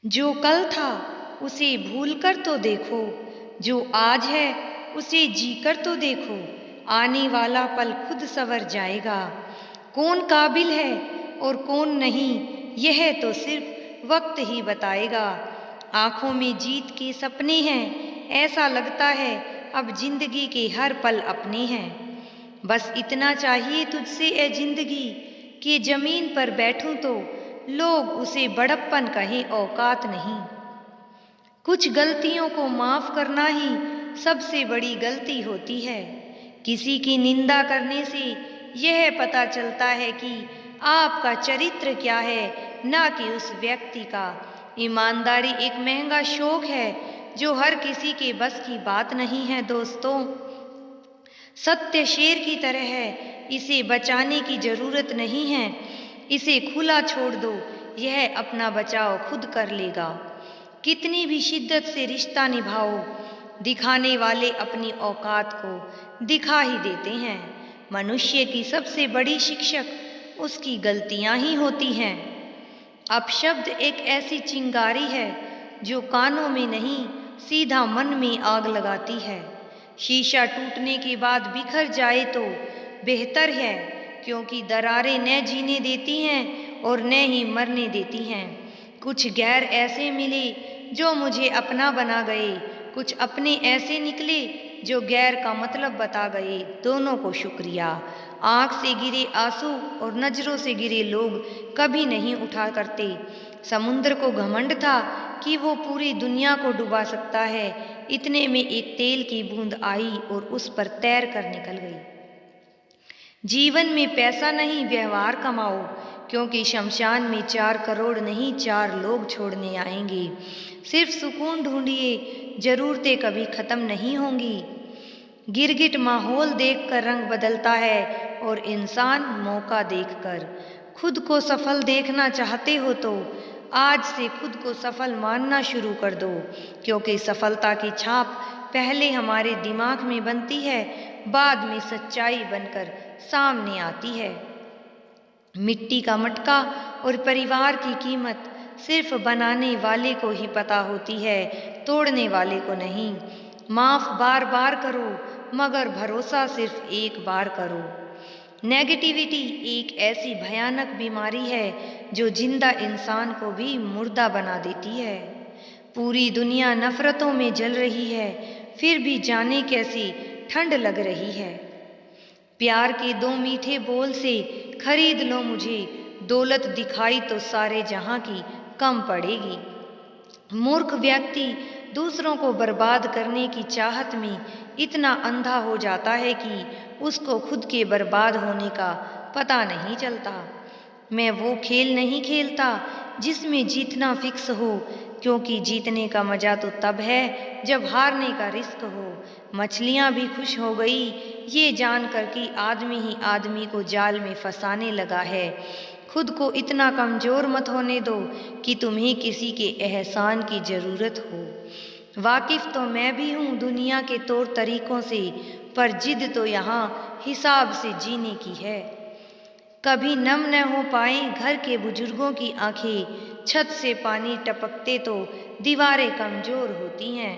जो कल था उसे भूल कर तो देखो, जो आज है उसे जी कर तो देखो। आने वाला पल खुद संवर जाएगा। कौन काबिल है और कौन नहीं, यह तो सिर्फ वक्त ही बताएगा। आंखों में जीत के सपने हैं, ऐसा लगता है अब जिंदगी के हर पल अपने हैं। बस इतना चाहिए तुझसे ए जिंदगी, कि जमीन पर बैठूं तो लोग उसे बड़प्पन कहें, औकात नहीं। कुछ गलतियों को माफ करना ही सबसे बड़ी गलती होती है। किसी की निंदा करने से यह पता चलता है कि आपका चरित्र क्या है, ना कि उस व्यक्ति का। ईमानदारी एक महंगा शौक है जो हर किसी के बस की बात नहीं है दोस्तों। सत्य शेर की तरह है, इसे बचाने की जरूरत नहीं है। इसे खुला छोड़ दो, यह अपना बचाव खुद कर लेगा। कितनी भी शिद्दत से रिश्ता निभाओ, दिखाने वाले अपनी औकात को दिखा ही देते हैं। मनुष्य की सबसे बड़ी शिक्षक उसकी गलतियां ही होती हैं। अपशब्द एक ऐसी चिंगारी है जो कानों में नहीं, सीधा मन में आग लगाती है। शीशा टूटने के बाद बिखर जाए तो बेहतर है, क्योंकि दरारें न जीने देती हैं और न ही मरने देती हैं। कुछ गैर ऐसे मिले जो मुझे अपना बना गए, कुछ अपने ऐसे निकले जो गैर का मतलब बता गए। दोनों को शुक्रिया। आँख से गिरे आंसू और नजरों से गिरे लोग कभी नहीं उठा करते। समुद्र को घमंड था कि वो पूरी दुनिया को डुबा सकता है। इतने में एक तेल की बूंद आई और उस पर तैर कर निकल गई। जीवन में पैसा नहीं, व्यवहार कमाओ, क्योंकि शमशान में 4 करोड़ नहीं 4 लोग छोड़ने आएंगे। सिर्फ सुकून ढूंढिए, जरूरतें कभी खत्म नहीं होंगी। गिरगिट माहौल देखकर रंग बदलता है और इंसान मौका देखकर। खुद को सफल देखना चाहते हो तो आज से खुद को सफल मानना शुरू कर दो, क्योंकि सफलता की छाप पहले हमारे दिमाग में बनती है, बाद में सच्चाई बनकर सामने आती है। मिट्टी का मटका और परिवार की कीमत सिर्फ बनाने वाले को ही पता होती है, तोड़ने वाले को नहीं। माफ बार बार करो, मगर भरोसा सिर्फ एक बार करो। नेगेटिविटी एक ऐसी भयानक बीमारी है जो जिंदा इंसान को भी मुर्दा बना देती है। पूरी दुनिया नफरतों में जल रही है, फिर भी जाने कैसी ठंड लग रही है। प्यार के 2 मीठे बोल से खरीद लो मुझे, दौलत दिखाई तो सारे जहां की कम पड़ेगी। मूर्ख व्यक्ति दूसरों को बर्बाद करने की चाहत में इतना अंधा हो जाता है कि उसको खुद के बर्बाद होने का पता नहीं चलता। मैं वो खेल नहीं खेलता जिसमें जीतना फिक्स हो, क्योंकि जीतने का मजा तो तब है जब हारने का रिस्क हो। मछलियां भी खुश हो गई ये जानकर कि आदमी ही आदमी को जाल में फंसाने लगा है। खुद को इतना कमज़ोर मत होने दो कि तुम्हें किसी के एहसान की ज़रूरत हो। वाकिफ़ तो मैं भी हूँ दुनिया के तौर तरीक़ों से, पर जिद तो यहाँ हिसाब से जीने की है। कभी नम न हो पाए घर के बुजुर्गों की आंखें, छत से पानी टपकते तो दीवारें कमज़ोर होती हैं।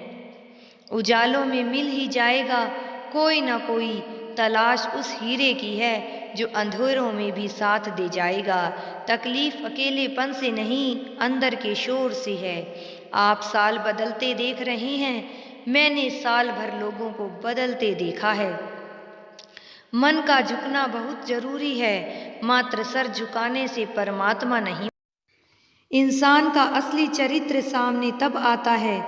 उजालों में मिल ही जाएगा कोई ना कोई, तलाश उस हीरे की है जो अंधेरों में भी साथ दे जाएगा। तकलीफ अकेलेपन से नहीं, अंदर के शोर से है। आप साल बदलते देख रहे हैं, मैंने साल भर लोगों को बदलते देखा है। मन का झुकना बहुत जरूरी है, मात्र सर झुकाने से परमात्मा नहीं। इंसान का असली चरित्र सामने तब आता है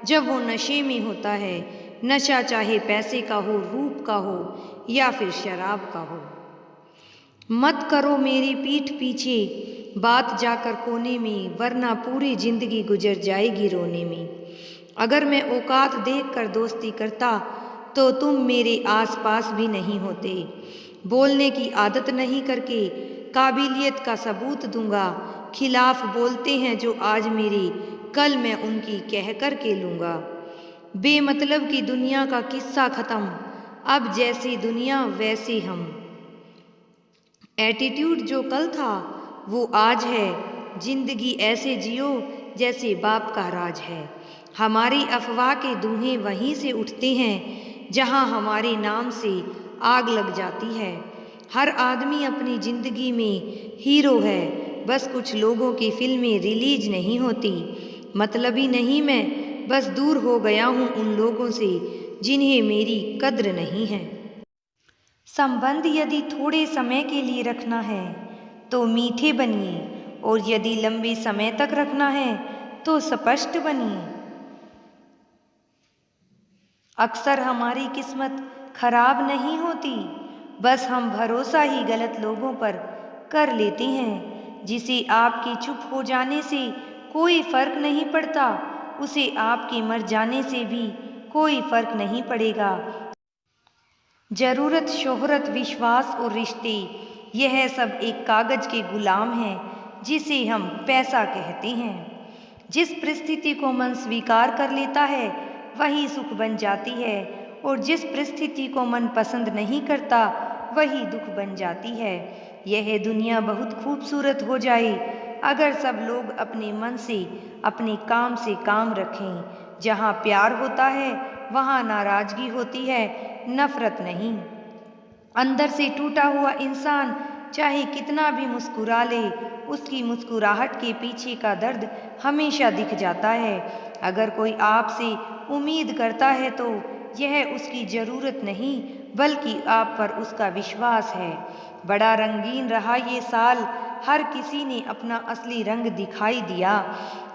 जब वो नशे में होता है। नशा चाहे पैसे का हो, रूप का हो या फिर शराब का हो। मत करो मेरी पीठ पीछे बात जाकर कोने में, वरना पूरी जिंदगी गुजर जाएगी रोने में। अगर मैं औकात देखकर दोस्ती करता तो तुम मेरे आसपास भी नहीं होते। बोलने की आदत नहीं करके काबिलियत का सबूत दूंगा। खिलाफ बोलते हैं जो आज मेरे, कल मैं उनकी कह कर के लूँगा। बेमतलब की दुनिया का किस्सा ख़त्म, अब जैसी दुनिया वैसे हम। एटीट्यूड जो कल था वो आज है, जिंदगी ऐसे जियो जैसे बाप का राज है। हमारी अफवाह के धुएं वहीं से उठते हैं जहां हमारे नाम से आग लग जाती है। हर आदमी अपनी ज़िंदगी में हीरो है, बस कुछ लोगों की फिल्में रिलीज नहीं होती। मतलबी नहीं, मैं बस दूर हो गया हूँ उन लोगों से जिन्हें मेरी कद्र नहीं है। संबंध यदि थोड़े समय के लिए रखना है तो मीठे बनिए, और यदि लंबे समय तक रखना है तो स्पष्ट बनिए। अक्सर हमारी किस्मत खराब नहीं होती, बस हम भरोसा ही गलत लोगों पर कर लेते हैं। जिसे आपके चुप हो जाने से कोई फर्क नहीं पड़ता, उसे आपके मर जाने से भी कोई फर्क नहीं पड़ेगा। ज़रूरत, शोहरत, विश्वास और रिश्ते, यह सब एक कागज़ के गुलाम हैं जिसे हम पैसा कहते हैं। जिस परिस्थिति को मन स्वीकार कर लेता है वही सुख बन जाती है, और जिस परिस्थिति को मन पसंद नहीं करता वही दुख बन जाती है। यह दुनिया बहुत खूबसूरत हो जाए अगर सब लोग अपने मन से, अपने काम से काम रखें। जहाँ प्यार होता है वहाँ नाराज़गी होती है, नफरत नहीं। अंदर से टूटा हुआ इंसान चाहे कितना भी मुस्कुरा ले, उसकी मुस्कुराहट के पीछे का दर्द हमेशा दिख जाता है। अगर कोई आपसे उम्मीद करता है तो यह उसकी ज़रूरत नहीं, बल्कि आप पर उसका विश्वास है। बड़ा रंगीन रहा ये साल, हर किसी ने अपना असली रंग दिखाई दिया।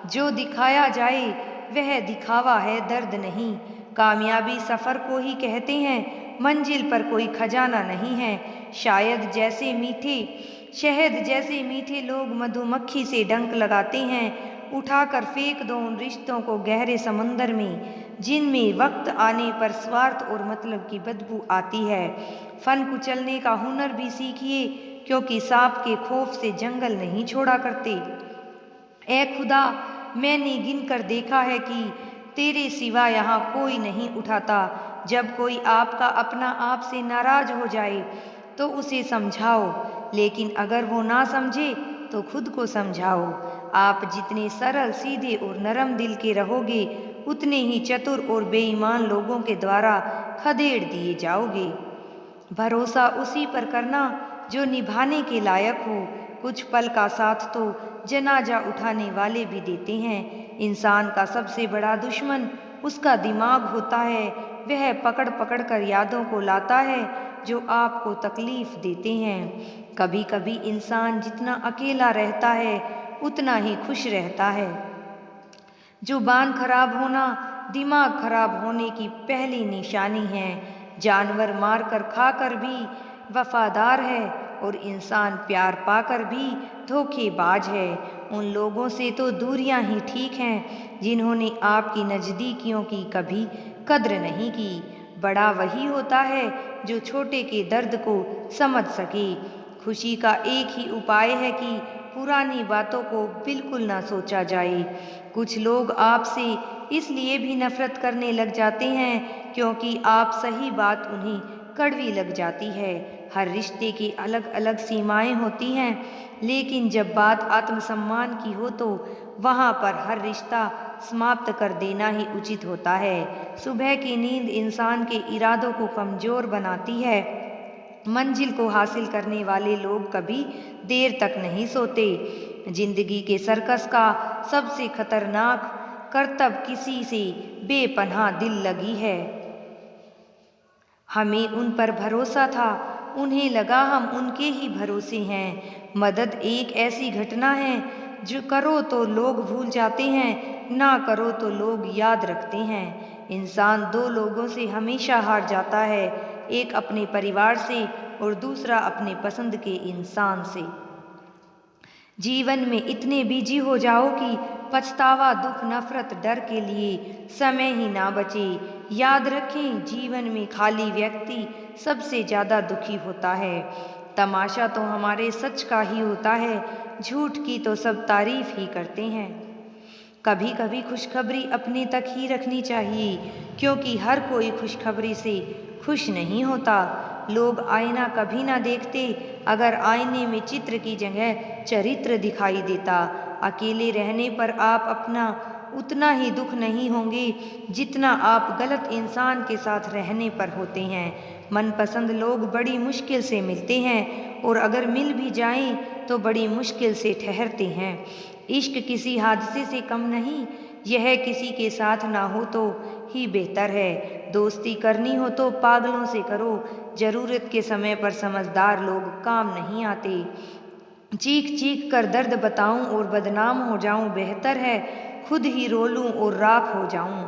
जो दिखाया जाए वह दिखावा है, दर्द नहीं। कामयाबी सफ़र को ही कहते हैं, मंजिल पर कोई खजाना नहीं है। शहद जैसे मीठे लोग मधुमक्खी से डंक लगाते हैं। उठाकर फेंक दो उन रिश्तों को गहरे समंदर में, जिनमें वक्त आने पर स्वार्थ और मतलब की बदबू आती है। फन कुचलने का हुनर भी सीखिए, क्योंकि सांप के खौफ से जंगल नहीं छोड़ा करते। ए खुदा, मैंने गिन कर देखा है कि तेरे सिवा यहाँ कोई नहीं उठाता। जब कोई आपका अपना आपसे नाराज हो जाए तो उसे समझाओ, लेकिन अगर वो ना समझे तो खुद को समझाओ। आप जितने सरल, सीधे और नरम दिल के रहोगे, उतने ही चतुर और बेईमान लोगों के द्वारा खदेड़ दिए जाओगे। भरोसा उसी पर करना जो निभाने के लायक हो। कुछ पल का साथ तो जनाजा उठाने वाले भी देते हैं। इंसान का सबसे बड़ा दुश्मन उसका दिमाग होता है। वह पकड़ पकड़ कर यादों को लाता है जो आपको तकलीफ देते हैं। कभी कभी इंसान जितना अकेला रहता है उतना ही खुश रहता है। जुबान खराब होना दिमाग खराब होने की पहली निशानी है। जानवर मार कर खाकर भी वफादार है, और इंसान प्यार पाकर भी धोखेबाज है। उन लोगों से तो दूरियां ही ठीक हैं जिन्होंने आपकी नज़दीकियों की कभी कद्र नहीं की। बड़ा वही होता है जो छोटे के दर्द को समझ सके। खुशी का एक ही उपाय है कि पुरानी बातों को बिल्कुल ना सोचा जाए। कुछ लोग आपसे इसलिए भी नफरत करने लग जाते हैं क्योंकि आप सही बात उन्हें कड़वी लग जाती है। हर रिश्ते की अलग अलग सीमाएं होती हैं, लेकिन जब बात आत्मसम्मान की हो तो वहाँ पर हर रिश्ता समाप्त कर देना ही उचित होता है। सुबह की नींद इंसान के इरादों को कमज़ोर बनाती है। मंजिल को हासिल करने वाले लोग कभी देर तक नहीं सोते। जिंदगी के सर्कस का सबसे खतरनाक करतब किसी से बेपनाह दिल लगी है। हमें उन पर भरोसा था, उन्हें लगा हम उनके ही भरोसे हैं। मदद एक ऐसी घटना है जो करो तो लोग भूल जाते हैं, ना करो तो लोग याद रखते हैं। इंसान दो लोगों से हमेशा हार जाता है, एक अपने परिवार से और दूसरा अपने पसंद के इंसान से। जीवन में इतने बिजी हो जाओ कि पछतावा, दुख, नफरत, डर के लिए समय ही ना बचे। याद रखें, जीवन में खाली व्यक्ति सबसे ज़्यादा दुखी होता है। तमाशा तो हमारे सच का ही होता है, झूठ की तो सब तारीफ ही करते हैं। कभी कभी खुशखबरी अपने तक ही रखनी चाहिए, क्योंकि हर कोई खुशखबरी से खुश नहीं होता। लोग आईना कभी ना देखते। अगर आईने में चित्र की जगह चरित्र दिखाई देता अकेले रहने पर आप अपना उतना ही दुख नहीं होंगे जितना आप गलत इंसान के साथ रहने पर होते हैं। मनपसंद लोग बड़ी मुश्किल से मिलते हैं और अगर मिल भी जाएं तो बड़ी मुश्किल से ठहरते हैं। इश्क किसी हादसे से कम नहीं, यह किसी के साथ ना हो तो ही बेहतर है। दोस्ती करनी हो तो पागलों से करो, ज़रूरत के समय पर समझदार लोग काम नहीं आते। चीख चीख कर दर्द बताऊं और बदनाम हो जाऊं, बेहतर है खुद ही रो लूं और राख हो जाऊं।